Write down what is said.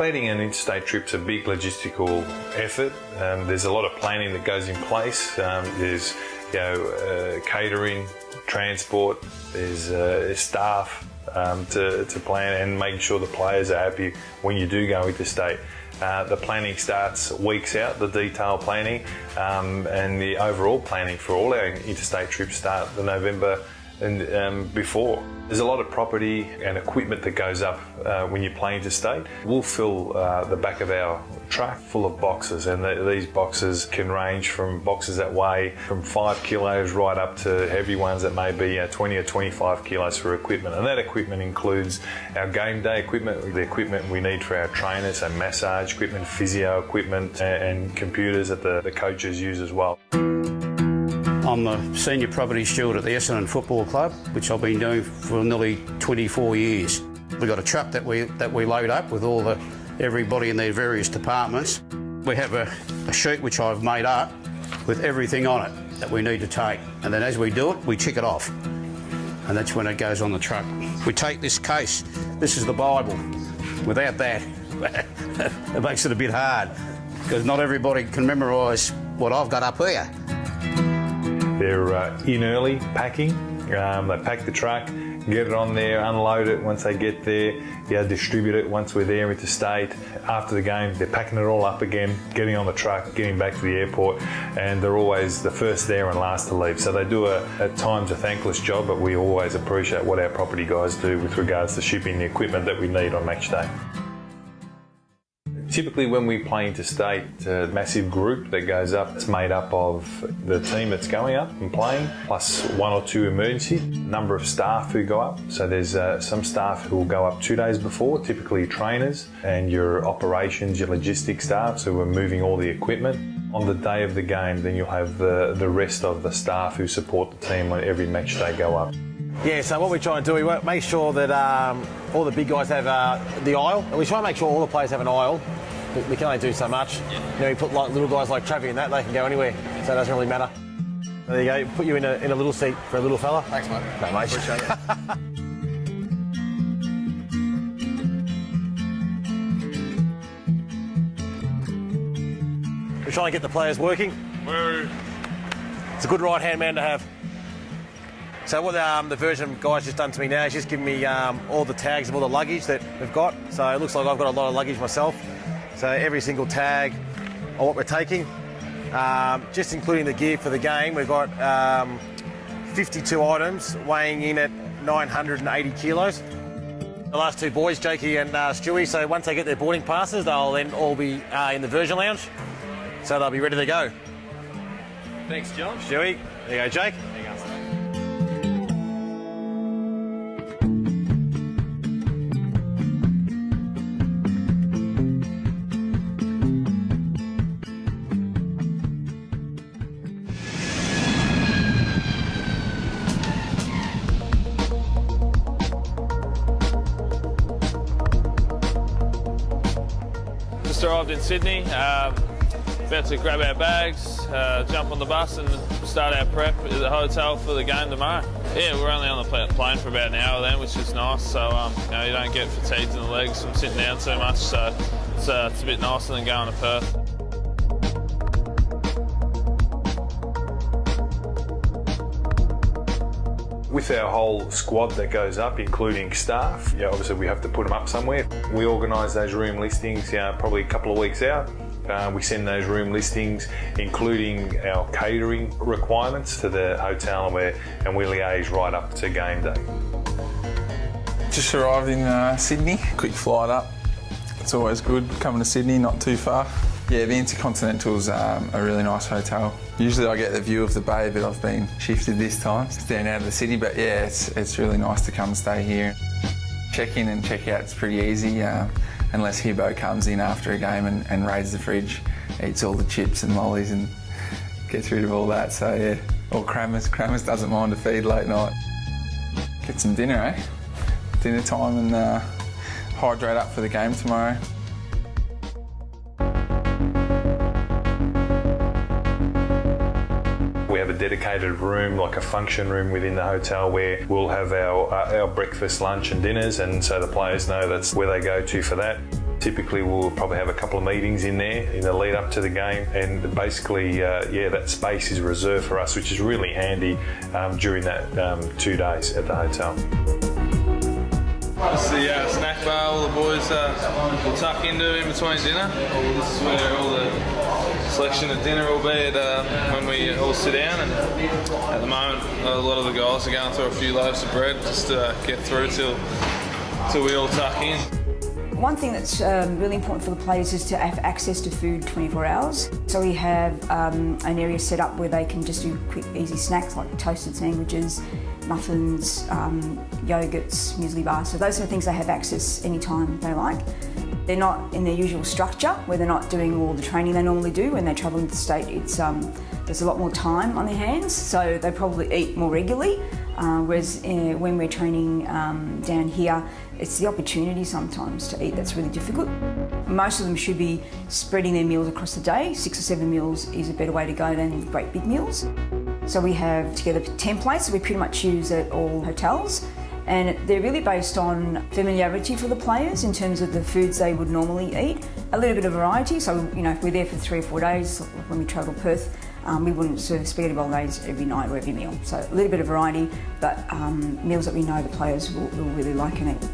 Planning an interstate trip's a big logistical effort. There's a lot of planning that goes in place. There's catering, transport, there's staff to plan and making sure the players are happy when you do go interstate. The planning starts weeks out, the detailed planning, and the overall planning for all our interstate trips start the November and before. There's a lot of property and equipment that goes up when you play interstate. We'll fill the back of our truck full of boxes, and these boxes can range from boxes that weigh from 5 kilos right up to heavy ones that may be 20 or 25 kilos for equipment. And that equipment includes our game day equipment, the equipment we need for our trainers, so massage equipment, physio equipment, and computers that the coaches use as well. I'm the senior property steward at the Essendon Football Club, which I've been doing for nearly 24 years. We've got a truck that we load up with everybody in their various departments. We have a sheet which I've made up with everything on it that we need to take, and then as we do it, we tick it off, and that's when it goes on the truck. We take this case. This is the Bible. Without that, it makes it a bit hard because not everybody can memorise what I've got up here. They're in early packing. They pack the truck, get it on there, unload it once they get there, distribute it once we're there interstate. After the game, they're packing it all up again, getting on the truck, getting back to the airport, and they're always the first there and last to leave. So they do at times a thankless job, but we always appreciate what our property guys do with regards to shipping the equipment that we need on match day. Typically when we play interstate, a massive group that goes up, it's made up of the team that's going up and playing, plus 1 or 2 emergency, number of staff who go up. So there's some staff who will go up 2 days before, typically trainers, and your operations, your logistics staff, so we're moving all the equipment. On the day of the game, then you'll have the rest of the staff who support the team on every match they go up. Yeah, so what we try and do, we make sure that all the big guys have the aisle, and we try and make sure all the players have an aisle. We can only do so much. Yeah. We put little guys like Travi in that, they can go anywhere, so it doesn't really matter. There you go, put you in a little seat for a little fella. Thanks, mate. No, mate. Appreciate it. We're trying to get the players working. It's a good right-hand man to have. So what the Virgin guy's just done to me now is just given me all the tags of all the luggage that we've got. So it looks like I've got a lot of luggage myself. So every single tag of what we're taking, just including the gear for the game, we've got 52 items weighing in at 980 kilos. The last 2 boys, Jakey and Stewie, so once they get their boarding passes, they'll then all be in the Virgin Lounge. So they'll be ready to go. Thanks, John. Stewie, there you go, Jake. There you go. Just arrived in Sydney, about to grab our bags, jump on the bus and start our prep at the hotel for the game tomorrow. Yeah, we're only on the plane for about an hour then, which is nice, so you don't get fatigued in the legs from sitting down too much, so it's a bit nicer than going to Perth. With our whole squad that goes up, including staff, obviously we have to put them up somewhere. We organise those room listings probably a couple of weeks out. We send those room listings, including our catering requirements, to the hotel, and we liaise right up to game day. Just arrived in Sydney, quick flight up. It's always good coming to Sydney, not too far. Yeah, the Intercontinental's a really nice hotel. Usually I get the view of the bay, but I've been shifted this time. It's down out of the city, but yeah, it's really nice to come and stay here. Check in and check out's pretty easy, unless Hibbo comes in after a game and raids the fridge, eats all the chips and lollies and gets rid of all that. So yeah, or Kramers doesn't mind to feed late night. Get some dinner, eh? Dinner time and hydrate up for the game tomorrow. We have a dedicated room, like a function room within the hotel, where we'll have our breakfast, lunch and dinners, and so the players know that's where they go to for that. Typically we'll probably have a couple of meetings in there in the lead up to the game, and basically that space is reserved for us, which is really handy during that 2 days at the hotel. This is the snack bar all the boys will tuck into in between dinner. This is where all the selection of dinner will be when we all sit down, and at the moment a lot of the guys are going through a few loaves of bread just to get through till we all tuck in. One thing that's really important for the players is to have access to food 24 hours. So we have an area set up where they can just do quick, easy snacks like toasted sandwiches, muffins, yogurts, muesli bars. So those are the things they have access anytime they like. They're not in their usual structure where they're not doing all the training they normally do when they travel interstate. There's a lot more time on their hands, so they probably eat more regularly. Whereas when we're training down here, it's the opportunity sometimes to eat that's really difficult. Most of them should be spreading their meals across the day. 6 or 7 meals is a better way to go than great big meals. So we have together templates that we pretty much use at all hotels, and they're really based on familiarity for the players in terms of the foods they would normally eat. A little bit of variety, so if we're there for 3 or 4 days, when we travel to Perth, we wouldn't serve spaghetti bolognese every night or every meal. So a little bit of variety, but meals that we know the players will really like and eat.